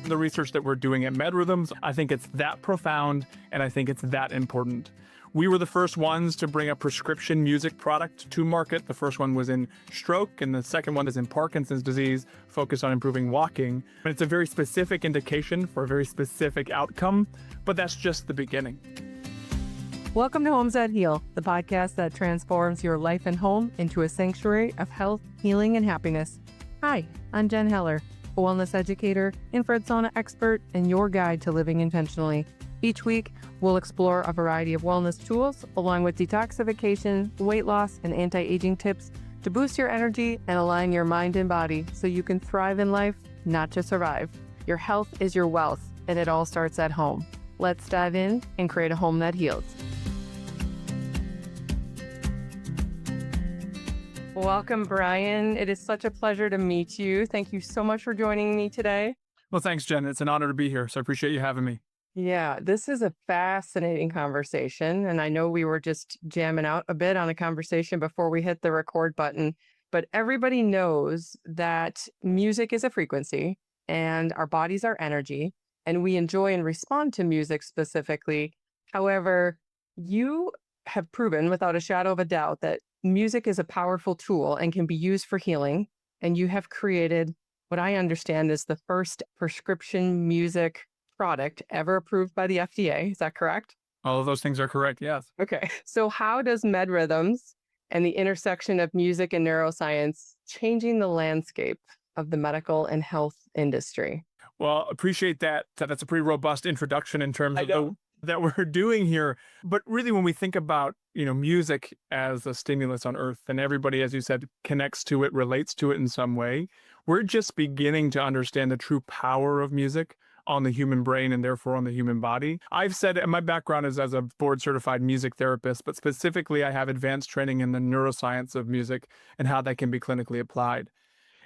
The research that we're doing at MedRhythms, I think it's that profound, and I think it's that important. We were the first ones to bring a prescription music product to market. The first one was in stroke, and the second one is in Parkinson's disease, focused on improving walking. And it's a very specific indication for a very specific outcome, but that's just the beginning. Welcome to Homes That Heal, the podcast that transforms your life and home into a sanctuary of health, healing, and happiness. Hi, I'm Jen Heller, a wellness educator, infrared sauna expert, and your guide to living intentionally. Each week, we'll explore a variety of wellness tools, along with detoxification, weight loss, and anti-aging tips to boost your energy and align your mind and body so you can thrive in life, not just survive. Your health is your wealth, and it all starts at home. Let's dive in and create a home that heals. Welcome, Brian. It is such a pleasure to meet you. Thank you so much for joining me today. Well, thanks, Jen. It's an honor to be here, so I appreciate you having me. Yeah, this is a fascinating conversation, and I know we were just jamming out a bit on a conversation before we hit the record button, but everybody knows that music is a frequency and our bodies are energy, and we enjoy and respond to music specifically. However, you have proven without a shadow of a doubt that music is a powerful tool and can be used for healing, and you have created what I understand is the first prescription music product ever approved by the FDA. Is that correct? All of those things are correct, yes. Okay. So how does MedRhythms and the intersection of music and neuroscience changing the landscape of the medical and health industry? Well, appreciate that. That's a pretty robust introduction in terms of that we're doing here. But really, when we think about, music as a stimulus on earth, and everybody, as you said, connects to it, relates to it in some way, we're just beginning to understand the true power of music on the human brain and therefore on the human body. I've said, and my background is as a board certified music therapist, but specifically I have advanced training in the neuroscience of music and how that can be clinically applied.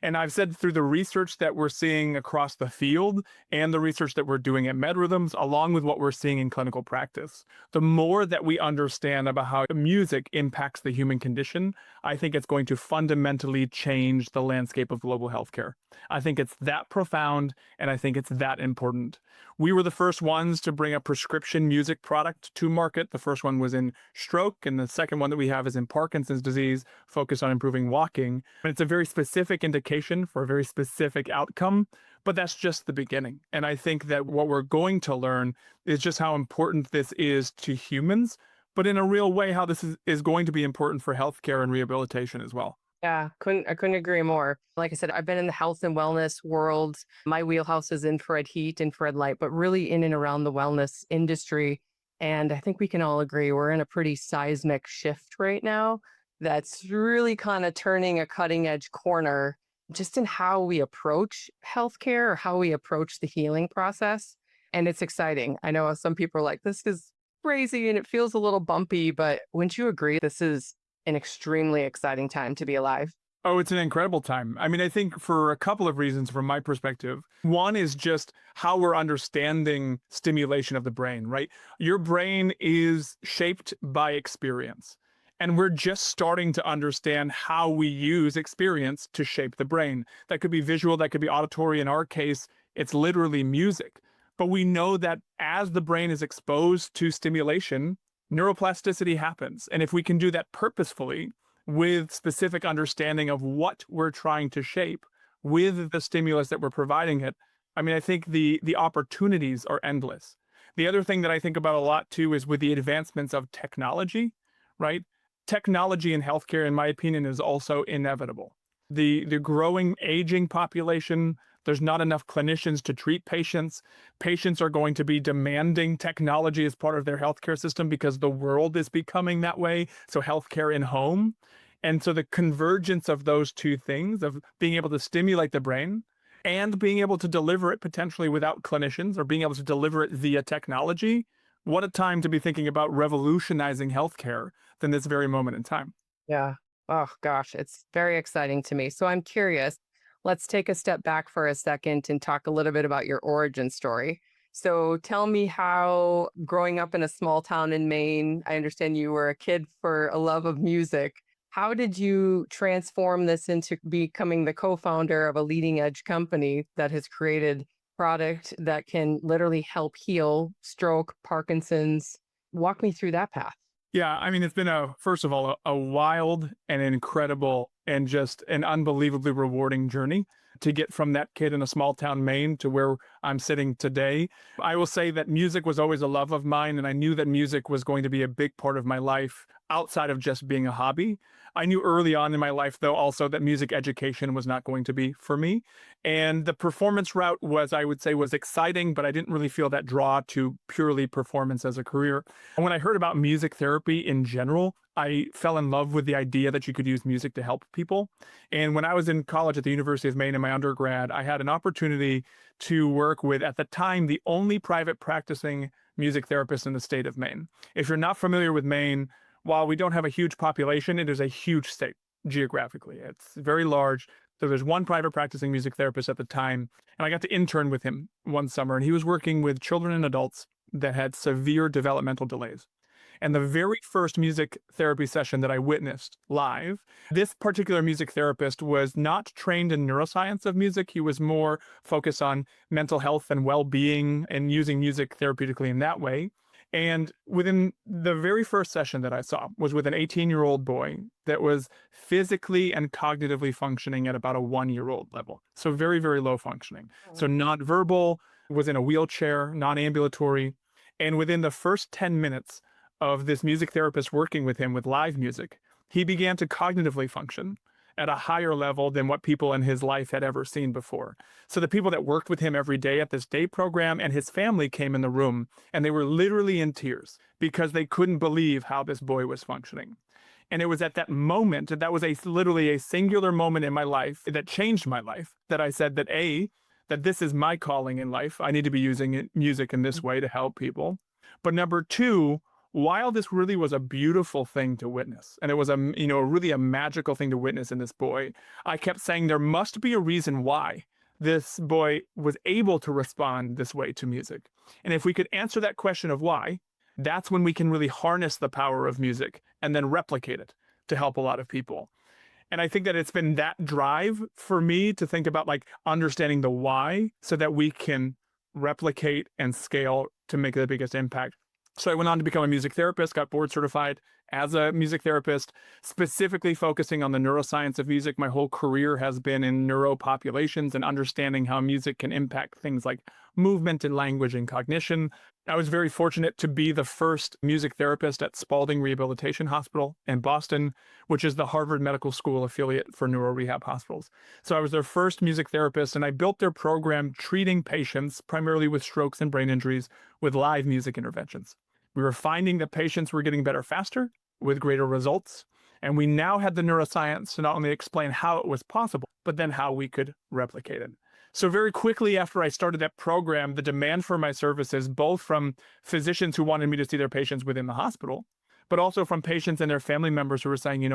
And I've said through the research that we're seeing across the field and the research that we're doing at MedRhythms, along with what we're seeing in clinical practice, the more that we understand about how music impacts the human condition, I think it's going to fundamentally change the landscape of global healthcare. I think it's that profound, and I think it's that important. We were the first ones to bring a prescription music product to market. The first one was in stroke, and the second one that we have is in Parkinson's disease, focused on improving walking. And it's a very specific indication for a very specific outcome, but that's just the beginning. And I think that what we're going to learn is just how important this is to humans, but in a real way, how this is going to be important for healthcare and rehabilitation as well. Yeah, I couldn't agree more. Like I said, I've been in the health and wellness world. My wheelhouse is infrared heat, infrared light, but really in and around the wellness industry. And I think we can all agree we're in a pretty seismic shift right now that's really kind of turning a cutting edge corner just in how we approach healthcare or how we approach the healing process. And it's exciting. I know some people are like, this is crazy and it feels a little bumpy, but wouldn't you agree this is an extremely exciting time to be alive? Oh, it's an incredible time. I mean, I think for a couple of reasons from my perspective. One is just how we're understanding stimulation of the brain, right? Your brain is shaped by experience. And we're just starting to understand how we use experience to shape the brain. That could be visual, that could be auditory. In our case, it's literally music. But we know that as the brain is exposed to stimulation, neuroplasticity happens. And if we can do that purposefully with specific understanding of what we're trying to shape with the stimulus that we're providing it, I mean, I think the opportunities are endless. The other thing that I think about a lot too is with the advancements of technology, right? Technology in healthcare, in my opinion, is also inevitable. The growing aging population, there's not enough clinicians to treat patients. Patients are going to be demanding technology as part of their healthcare system because the world is becoming that way. So healthcare in home. And so the convergence of those two things, of being able to stimulate the brain and being able to deliver it potentially without clinicians or being able to deliver it via technology, what a time to be thinking about revolutionizing healthcare than this very moment in time. Yeah. Oh, gosh, it's very exciting to me. So I'm curious. Let's take a step back for a second and talk a little bit about your origin story. So tell me how, growing up in a small town in Maine, I understand you were a kid for a love of music. How did you transform this into becoming the co-founder of a leading edge company that has created product that can literally help heal stroke, Parkinson's. Walk me through that path. Yeah, I mean, it's been first of all, a wild and incredible and just an unbelievably rewarding journey to get from that kid in a small town Maine to where I'm sitting today. I will say that music was always a love of mine, and I knew that music was going to be a big part of my life outside of just being a hobby. I knew early on in my life, though, also that music education was not going to be for me. And the performance route was, I would say, was exciting, but I didn't really feel that draw to purely performance as a career. And when I heard about music therapy in general, I fell in love with the idea that you could use music to help people. And when I was in college at the University of Maine in my undergrad, I had an opportunity to work with, at the time, the only private practicing music therapist in the state of Maine. If you're not familiar with Maine, while we don't have a huge population, it is a huge state geographically. It's very large. So there's one private practicing music therapist at the time, and I got to intern with him one summer, and he was working with children and adults that had severe developmental delays. And the very first music therapy session that I witnessed live, this particular music therapist was not trained in neuroscience of music. He was more focused on mental health and well-being and using music therapeutically in that way. And within the very first session that I saw was with an 18-year-old boy that was physically and cognitively functioning at about a 1-year-old level. So very, very low functioning. So nonverbal, was in a wheelchair, non-ambulatory. And within the first 10 minutes of this music therapist working with him with live music, he began to cognitively function at a higher level than what people in his life had ever seen before. So the people that worked with him every day at this day program and his family came in the room, and they were literally in tears because they couldn't believe how this boy was functioning. And it was at that moment, that was literally a singular moment in my life that changed my life, that I said that that this is my calling in life. I need to be using music in this way to help people. But number two, while this really was a beautiful thing to witness, and it was really a magical thing to witness in this boy, I kept saying there must be a reason why this boy was able to respond this way to music. And if we could answer that question of why, that's when we can really harness the power of music and then replicate it to help a lot of people. And I think that it's been that drive for me to think about like understanding the why so that we can replicate and scale to make the biggest impact. So I went on to become a music therapist, got board certified as a music therapist, specifically focusing on the neuroscience of music. My whole career has been in neuropopulations and understanding how music can impact things like movement and language and cognition. I was very fortunate to be the first music therapist at Spaulding Rehabilitation Hospital in Boston, which is the Harvard Medical School affiliate for neuro rehab hospitals. So I was their first music therapist, and I built their program treating patients primarily with strokes and brain injuries with live music interventions. We were finding that patients were getting better faster with greater results. And we now had the neuroscience to not only explain how it was possible, but then how we could replicate it. So very quickly after I started that program, the demand for my services, both from physicians who wanted me to see their patients within the hospital, but also from patients and their family members who were saying,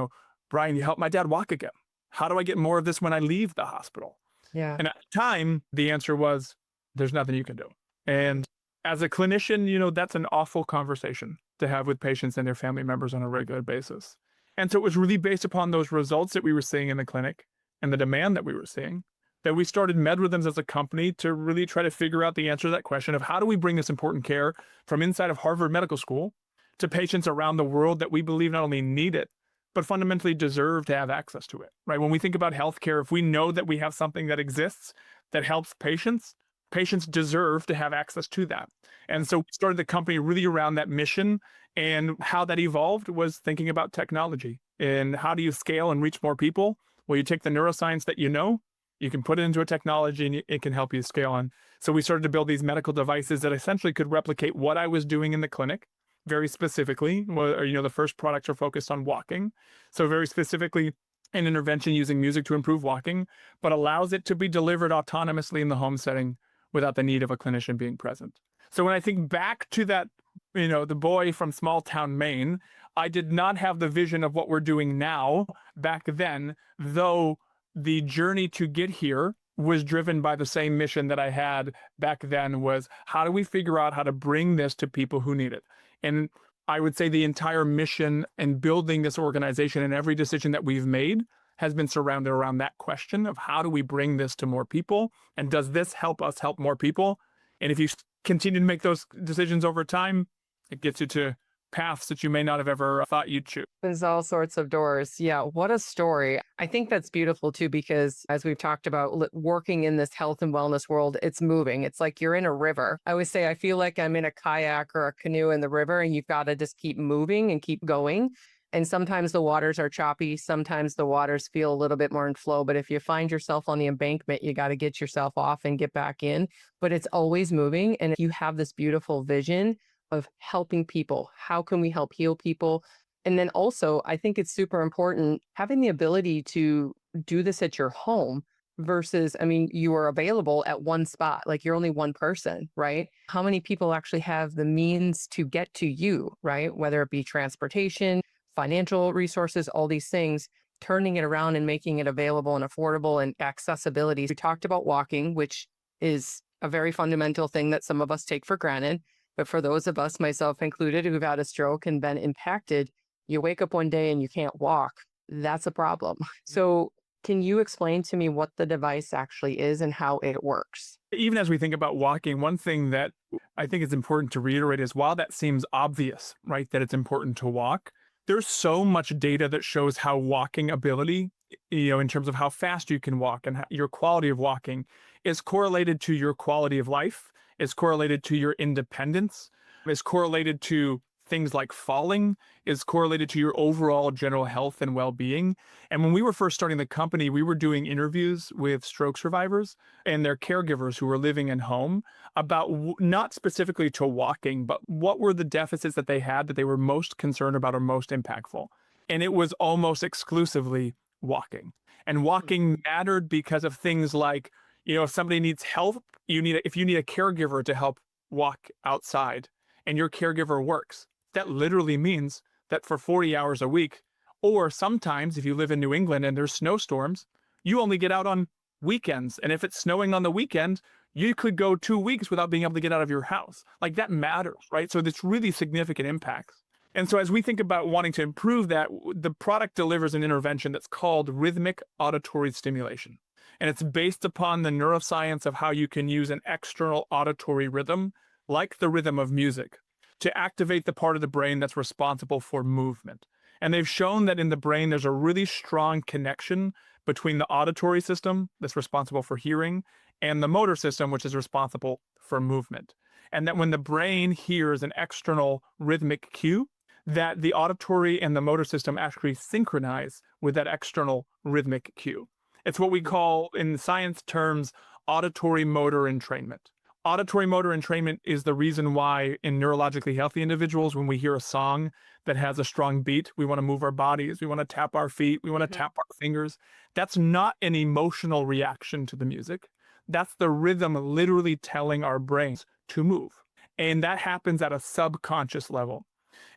Brian, you helped my dad walk again. How do I get more of this when I leave the hospital? Yeah. And at the time, the answer was, there's nothing you can do. And as a clinician, that's an awful conversation to have with patients and their family members on a regular basis. And so it was really based upon those results that we were seeing in the clinic and the demand that we were seeing that we started MedRhythms as a company to really try to figure out the answer to that question of how do we bring this important care from inside of Harvard Medical School to patients around the world that we believe not only need it, but fundamentally deserve to have access to it, right? When we think about healthcare, if we know that we have something that exists that helps patients, patients deserve to have access to that. And so we started the company really around that mission, and how that evolved was thinking about technology and how do you scale and reach more people? Well, you take the neuroscience that you can put it into a technology and it can help you scale on. So we started to build these medical devices that essentially could replicate what I was doing in the clinic very specifically. The first products are focused on walking. So very specifically, an intervention using music to improve walking, but allows it to be delivered autonomously in the home setting without the need of a clinician being present. So when I think back to that, the boy from small town Maine, I did not have the vision of what we're doing now back then, though the journey to get here was driven by the same mission that I had back then, was how do we figure out how to bring this to people who need it? And I would say the entire mission and building this organization and every decision that we've made has been surrounded around that question of how do we bring this to more people? And does this help us help more people? And if you continue to make those decisions over time, it gets you to paths that you may not have ever thought you'd choose. Opens all sorts of doors. Yeah, what a story. I think that's beautiful too, because as we've talked about working in this health and wellness world, it's moving. It's like you're in a river. I always say, I feel like I'm in a kayak or a canoe in the river, and you've got to just keep moving and keep going. And sometimes the waters are choppy. Sometimes the waters feel a little bit more in flow. But if you find yourself on the embankment, you got to get yourself off and get back in. But it's always moving. And you have this beautiful vision of helping people. How can we help heal people? And then also, I think it's super important having the ability to do this at your home versus, I mean, you are available at one spot, like you're only one person, right? How many people actually have the means to get to you, right? Whether it be transportation, financial resources, all these things, turning it around and making it available and affordable and accessibility. We talked about walking, which is a very fundamental thing that some of us take for granted. But for those of us, myself included, who've had a stroke and been impacted, you wake up one day and you can't walk. That's a problem. So can you explain to me what the device actually is and how it works? Even as we think about walking, one thing that I think is important to reiterate is while that seems obvious, right, that it's important to walk, there's so much data that shows how walking ability, in terms of how fast you can walk and your quality of walking is correlated to your quality of life, is correlated to your independence, is correlated to things like falling, is correlated to your overall general health and well-being. And when we were first starting the company, we were doing interviews with stroke survivors and their caregivers who were living in home about not specifically to walking, but what were the deficits that they had that they were most concerned about or most impactful. And it was almost exclusively walking. And walking mattered because of things like, if somebody needs help, if you need a caregiver to help walk outside and your caregiver works, that literally means that for 40 hours a week, or sometimes if you live in New England and there's snowstorms, you only get out on weekends. And if it's snowing on the weekend, you could go 2 weeks without being able to get out of your house. Like that matters, right? So it's really significant impacts. And so as we think about wanting to improve that, the product delivers an intervention that's called rhythmic auditory stimulation. And it's based upon the neuroscience of how you can use an external auditory rhythm, like the rhythm of music, to activate the part of the brain that's responsible for movement. And they've shown that in the brain, there's a really strong connection between the auditory system that's responsible for hearing and the motor system, which is responsible for movement. And that when the brain hears an external rhythmic cue, that the auditory and the motor system actually synchronize with that external rhythmic cue. It's what we call, in science terms, auditory motor entrainment. Auditory motor entrainment is the reason why in neurologically healthy individuals, when we hear a song that has a strong beat, we want to move our bodies, we want to tap our feet, we want to tap our fingers. That's not an emotional reaction to the music. That's the rhythm literally telling our brains to move. And that happens at a subconscious level.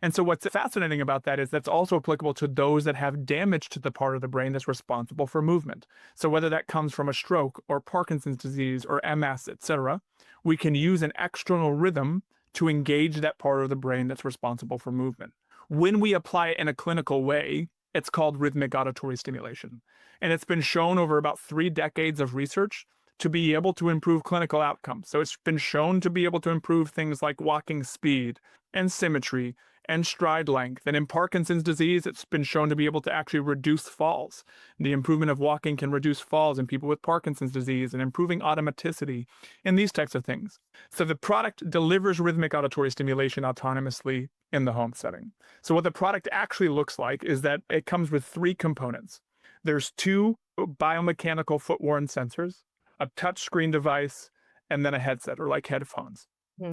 And so what's fascinating about that is that's also applicable to those that have damage to the part of the brain that's responsible for movement. So whether that comes from a stroke or Parkinson's disease or MS, etc., we can use an external rhythm to engage that part of the brain that's responsible for movement. When we apply it in a clinical way, it's called rhythmic auditory stimulation. And it's been shown over about 3 decades of research to be able to improve clinical outcomes. So it's been shown to be able to improve things like walking speed and symmetry and stride length. And in Parkinson's disease, it's been shown to be able to actually reduce falls. The improvement of walking can reduce falls in people with Parkinson's disease and improving automaticity and these types of things. So the product delivers rhythmic auditory stimulation autonomously in the home setting. So what the product actually looks like is that it comes with 3 components. There's 2 biomechanical foot-worn sensors, a touchscreen device, and then a headset or like headphones.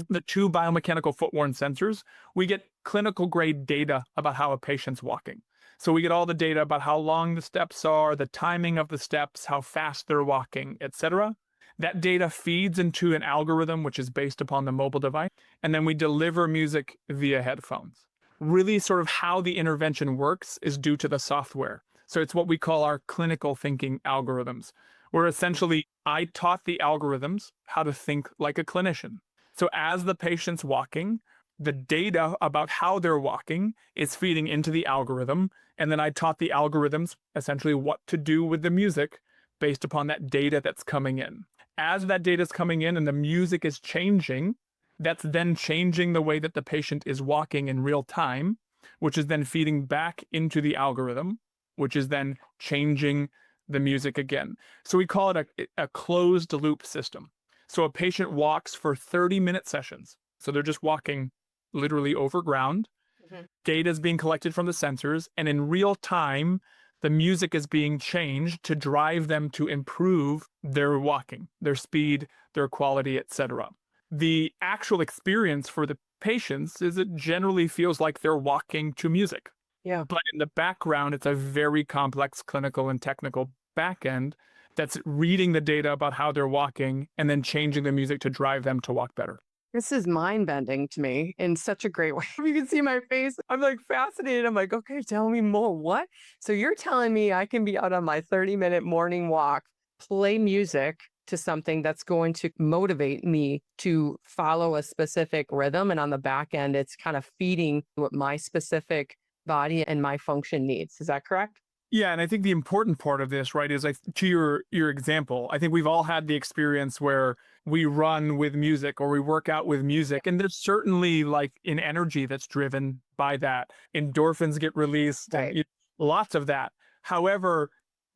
The 2 biomechanical foot-worn sensors, we get clinical grade data about how a patient's walking. So we get all the data about how long the steps are, the timing of the steps, how fast they're walking, etc. That data feeds into an algorithm which is based upon the mobile device, and then we deliver music via headphones. Really sort of how the intervention works is due to the software. So it's what we call our clinical thinking algorithms, where essentially I taught the algorithms how to think like a clinician. So as the patient's walking, the data about how they're walking is feeding into the algorithm. And then I taught the algorithms essentially what to do with the music based upon that data that's coming in. As that data is coming in and the music is changing, that's then changing the way that the patient is walking in real time, which is then feeding back into the algorithm, which is then changing the music again. So we call it a closed loop system. So a patient walks for 30-minute sessions. So they're just walking literally over ground. Mhm. Data is being collected from the sensors, and in real time, the music is being changed to drive them to improve their walking, their speed, their quality, etc. The actual experience for the patients is it generally feels like they're walking to music. Yeah. But in the background, it's a very complex clinical and technical backend that's reading the data about how they're walking and then changing the music to drive them to walk better. This is mind bending to me in such a great way. You can see my face. I'm like fascinated. I'm like, okay, tell me more. What? So you're telling me I can be out on my 30-minute morning walk, play music to something that's going to motivate me to follow a specific rhythm. And on the back end, it's kind of feeding what my specific body and my function needs. Is that correct? Yeah, and I think the important part of this, right, is like to your example. I think we've all had the experience where we run with music or we work out with Yeah. music, and there's certainly like an energy that's driven by that. Endorphins get released, and Right. lots of that. However,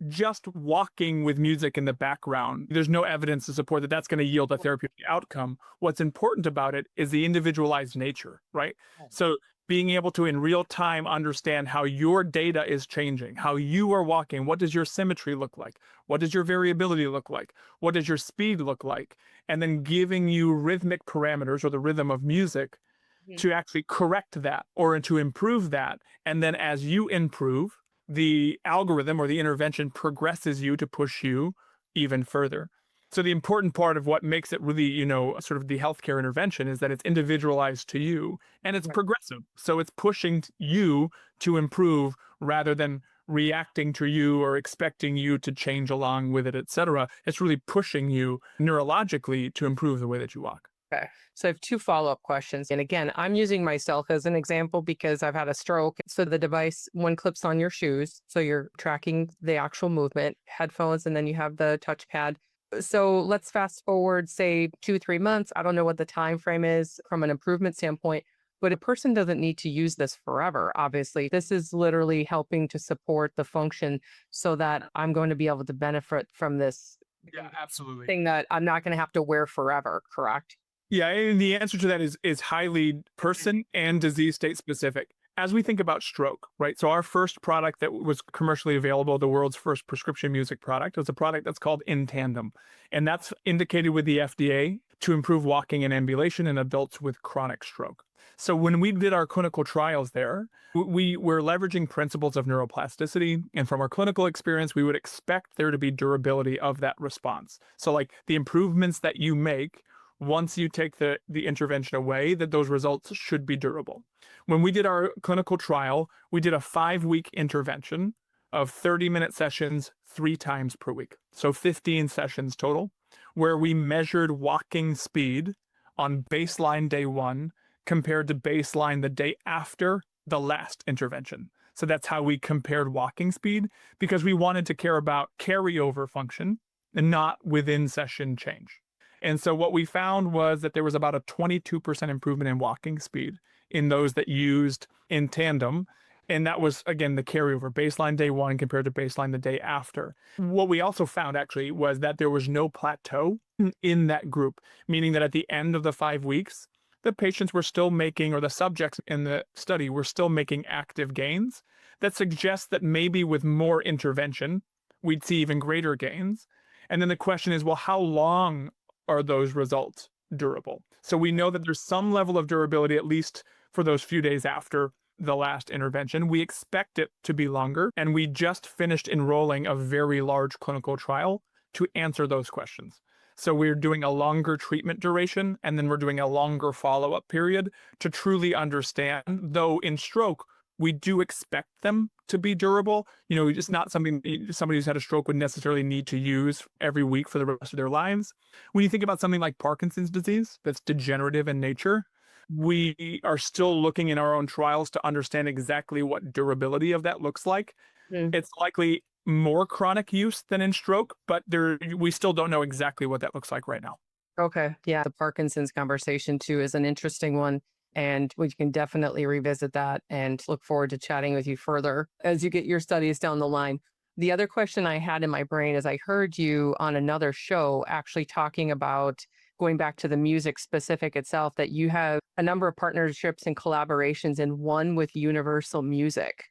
just walking with music in the background, there's no evidence to support that that's going to yield a therapeutic outcome. What's important about it is the individualized nature, right? So being able to in real time understand how your data is changing, how you are walking, what does your symmetry look like? What does your variability look like? What does your speed look like? And then giving you rhythmic parameters or the rhythm of music Mhm. to actually correct that or to improve that. And then as you improve, the algorithm or the intervention progresses you to push you even further. So the important part of what makes it really, sort of the healthcare intervention is that it's individualized to you and it's Right. progressive. So it's pushing you to improve rather than reacting to you or expecting you to change along with it, etc. It's really pushing you neurologically to improve the way that you walk. Okay. So I have two follow-up questions. And again, I'm using myself as an example because I've had a stroke. So the device, one clips on your shoes. So you're tracking the actual movement, headphones, and then you have the touchpad. So let's fast forward, say 2, 3 months. I don't know what the time frame is from an improvement standpoint, but a person doesn't need to use this forever. Obviously, this is literally helping to support the function so that I'm going to be able to benefit from this Yeah, absolutely. thing that I'm not going to have to wear forever, correct? Yeah, and the answer to that is highly person and disease state specific. As we think about stroke, right? So our first product that was commercially available, the world's first prescription music product, was a product that's called In Tandem, and that's indicated with the FDA to improve walking and ambulation in adults with chronic stroke. So when we did our clinical trials there, we were leveraging principles of neuroplasticity, and from our clinical experience, we would expect there to be durability of that response. So like the improvements that you make once you take the intervention away, that those results should be durable. When we did our clinical trial, we did a 5-week intervention of 30-minute sessions 3 times per week. So 15 sessions total, where we measured walking speed on baseline day one compared to baseline the day after the last intervention. So that's how we compared walking speed because we wanted to care about carryover function and not within session change. And so what we found was that there was about a 22% improvement in walking speed in those that used In Tandem. And that was, again, the carryover baseline day one compared to baseline the day after. What we also found actually was that there was no plateau in that group, meaning that at the end of the 5 weeks, the patients were still making, or the subjects in the study were still making active gains that suggests that maybe with more intervention, we'd see even greater gains. And then the question is, well, how long are those results durable? So we know that there's some level of durability, at least for those few days after the last intervention. We expect it to be longer, and we just finished enrolling a very large clinical trial to answer those questions. So we're doing a longer treatment duration, and then we're doing a longer follow-up period to truly understand, though in stroke, we do expect them to be durable. It's not something somebody who's had a stroke would necessarily need to use every week for the rest of their lives. When you think about something like Parkinson's disease, that's degenerative in nature, We are still looking in our own trials to understand exactly what durability of that looks like. Mm. It's likely more chronic use than in stroke, but we still don't know exactly what that looks like right now. Okay. Yeah. The Parkinson's conversation too is an interesting one. And we can definitely revisit that and look forward to chatting with you further as you get your studies down the line. The other question I had in my brain is I heard you on another show actually talking about going back to the music specific itself, that you have a number of partnerships and collaborations and one with Universal Music,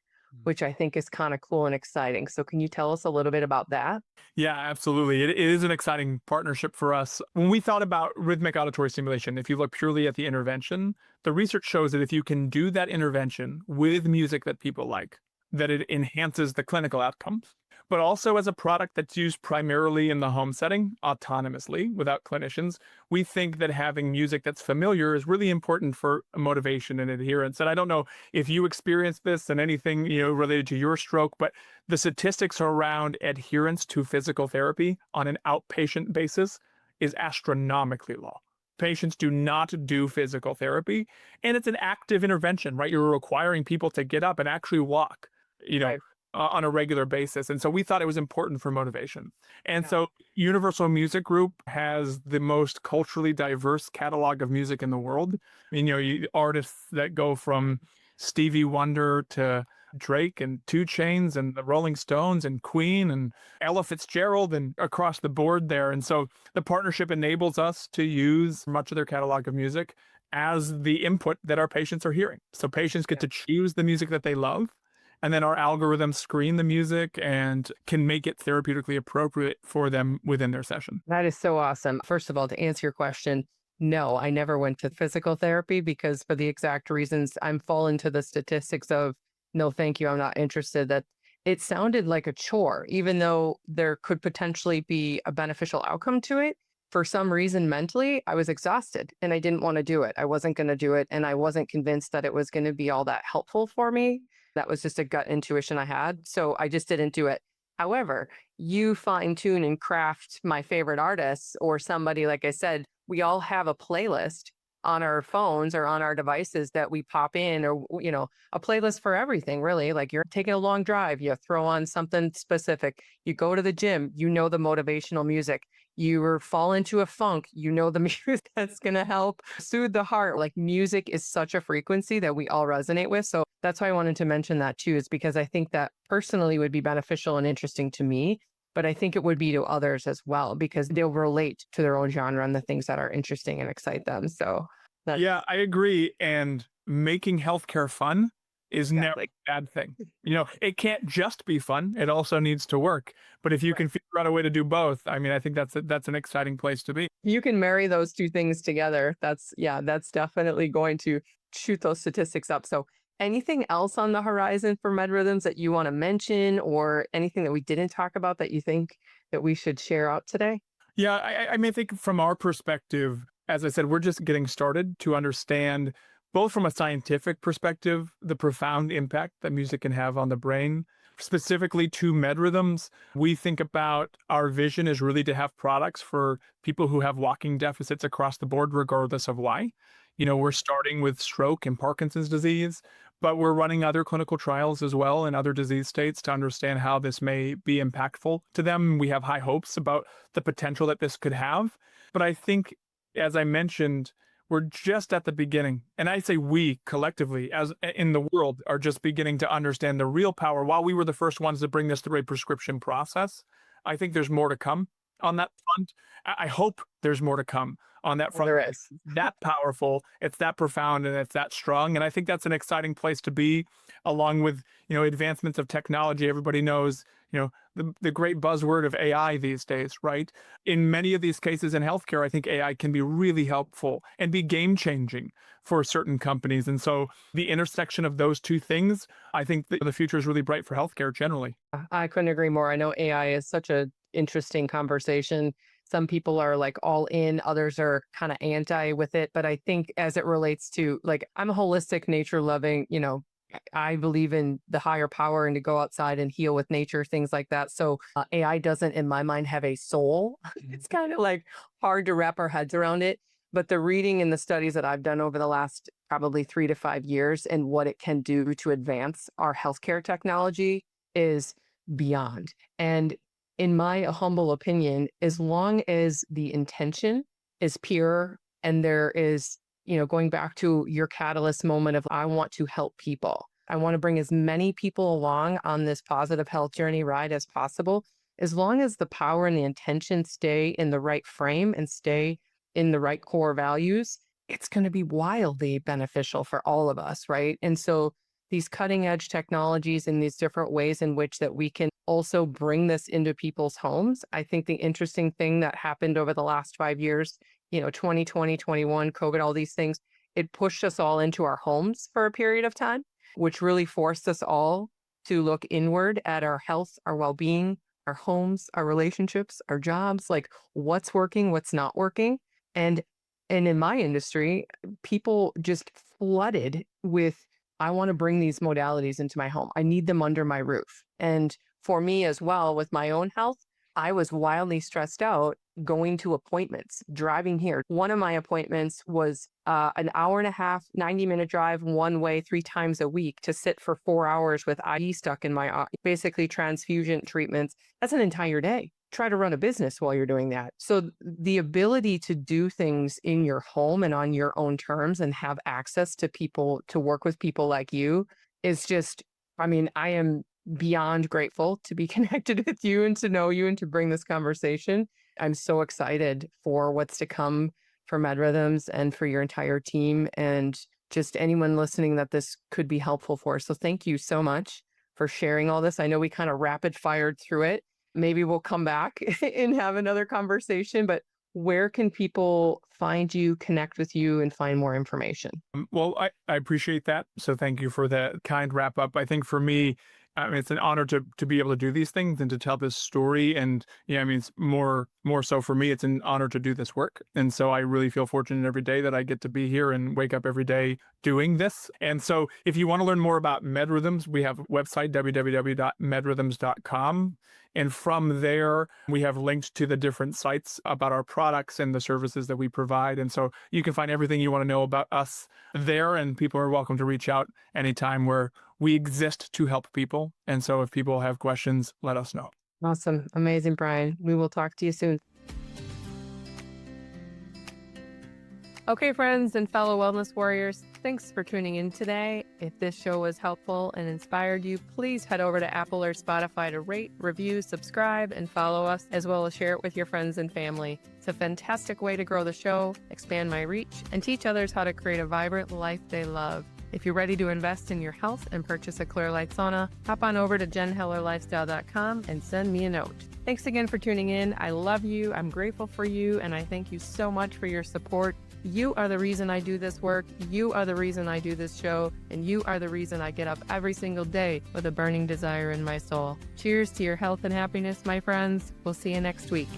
which I think is kind of cool and exciting. So, can you tell us a little bit about that? Yeah, absolutely. It is an exciting partnership for us. When we thought about rhythmic auditory stimulation, if you look purely at the intervention, the research shows that if you can do that intervention with music that people like, that it enhances the clinical outcomes. But also as a product that's used primarily in the home setting, autonomously, without clinicians, we think that having music that's familiar is really important for motivation and adherence. And I don't know if you experienced this and anything, related to your stroke, but the statistics around adherence to physical therapy on an outpatient basis is astronomically low. Patients do not do physical therapy, and it's an active intervention, right? You're requiring people to get up and actually walk, you know, Right. on a regular basis. And so we thought it was important for motivation. And Yeah. so Universal Music Group has the most culturally diverse catalog of music in the world. Artists that go from Stevie Wonder to Drake and Two Chains and the Rolling Stones and Queen and Ella Fitzgerald and across the board there. And so the partnership enables us to use much of their catalog of music as the input that our patients are hearing. So patients get Yeah. to choose the music that they love. And then our algorithms screen the music and can make it therapeutically appropriate for them within their session. That is so awesome. First of all, to answer your question, no, I never went to physical therapy because for the exact reasons I'm fall into the statistics of no, thank you, I'm not interested. That it sounded like a chore, even though there could potentially be a beneficial outcome to it. For some reason, mentally, I was exhausted and I didn't want to do it. I wasn't going to do it. And I wasn't convinced that it was going to be all that helpful for me. That was just a gut intuition I had. So I just didn't do it. However, you fine tune and craft my favorite artists or somebody, like I said, we all have a playlist on our phones or on our devices that we pop in, or, a playlist for everything, really. Like you're taking a long drive, you throw on something specific. You go to the gym, the motivational music. You fall into a funk, the music that's going to help soothe the heart. Like music is such a frequency that we all resonate with. So that's why I wanted to mention that too, is because I think that personally would be beneficial and interesting to me, but I think it would be to others as well because they'll relate to their own genre and the things that are interesting and excite them. So that's Yeah, I agree. And making healthcare fun is never exactly a bad thing. It can't just be fun. It also needs to work. But if you right. can figure out a way to do both, I mean, I think that's an exciting place to be. You can marry those two things together. That's definitely going to shoot those statistics up. So anything else on the horizon for MedRhythms that you want to mention or anything that we didn't talk about that you think that we should share out today? Yeah, I mean, I think from our perspective, as I said, we're just getting started to understand, both from a scientific perspective, the profound impact that music can have on the brain. Specifically to MedRhythms, we think about our vision is really to have products for people who have walking deficits across the board, regardless of why. We're starting with stroke and Parkinson's disease, but we're running other clinical trials as well in other disease states to understand how this may be impactful to them. We have high hopes about the potential that this could have. But I think, as I mentioned, we're just at the beginning. And I say we collectively, as in the world, are just beginning to understand the real power. While we were the first ones to bring this through a prescription process, I think there's more to come on that front. I hope there's more to come on that Well, front. there is. That powerful, it's that profound, and it's that strong. And I think that's an exciting place to be, along with, advancements of technology. Everybody knows, the great buzzword of AI these days, right? In many of these cases in healthcare, I think AI can be really helpful and be game changing for certain companies. And so the intersection of those two things, I think the future is really bright for healthcare generally. I couldn't agree more. I know AI is such a interesting conversation. Some people are like all in, others are kind of anti with it. But I think as it relates to like, I'm a holistic nature loving, I believe in the higher power and to go outside and heal with nature, things like that. So AI doesn't, in my mind, have a soul. It's kind of like hard to wrap our heads around it. But the reading and the studies that I've done over the last probably 3 to 5 years and what it can do to advance our healthcare technology is beyond. And in my humble opinion, as long as the intention is pure and there is, going back to your catalyst moment of I want to help people. I want to bring as many people along on this positive health journey ride as possible. As long as the power and the intention stay in the right frame and stay in the right core values, it's going to be wildly beneficial for all of us, right? And so these cutting edge technologies and these different ways in which that we can also bring this into people's homes. I think the interesting thing that happened over the last 5 years, 2020, 21, COVID, all these things, it pushed us all into our homes for a period of time, which really forced us all to look inward at our health, our well-being, our homes, our relationships, our jobs, like what's working, what's not working. And in my industry, people just flooded with, I want to bring these modalities into my home. I need them under my roof. And for me as well, with my own health, I was wildly stressed out going to appointments, driving here. One of my appointments was an hour and a half, 90-minute drive one way 3 times a week to sit for 4 hours with IV stuck in my eye, basically transfusion treatments. That's an entire day. Try to run a business while you're doing that. So the ability to do things in your home and on your own terms and have access to people, to work with people like you is just, I am beyond grateful to be connected with you and to know you and to bring this conversation. I'm so excited for what's to come for MedRhythms and for your entire team and just anyone listening that this could be helpful for. So thank you so much for sharing all this. I know we kind of rapid fired through it. Maybe we'll come back and have another conversation, but where can people find you, connect with you, and find more information? Well, I appreciate that. So thank you for that kind wrap up. I think for me, it's an honor to be able to do these things and to tell this story. And it's more so for me, it's an honor to do this work. And so I really feel fortunate every day that I get to be here and wake up every day doing this. And so if you want to learn more about MedRhythms, we have a website, www.medrhythms.com. And from there, we have linked to the different sites about our products and the services that we provide. And so you can find everything you want to know about us there. And people are welcome to reach out anytime where we exist to help people. And so if people have questions, let us know. Awesome. Amazing, Brian. We will talk to you soon. Okay, friends and fellow wellness warriors, thanks for tuning in today. If this show was helpful and inspired you, please head over to Apple or Spotify to rate, review, subscribe, and follow us, as well as share it with your friends and family. It's a fantastic way to grow the show, expand my reach, and teach others how to create a vibrant life they love. If you're ready to invest in your health and purchase a Clear Light sauna, hop on over to jenhellerlifestyle.com and send me a note. Thanks again for tuning in. I love you. I'm grateful for you. And I thank you so much for your support. You are the reason I do this work. You are the reason I do this show. And you are the reason I get up every single day with a burning desire in my soul. Cheers to your health and happiness, my friends. We'll see you next week.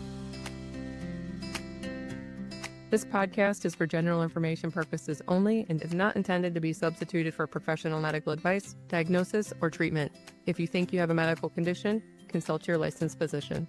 This podcast is for general information purposes only and is not intended to be substituted for professional medical advice, diagnosis, or treatment. If you think you have a medical condition, consult your licensed physician.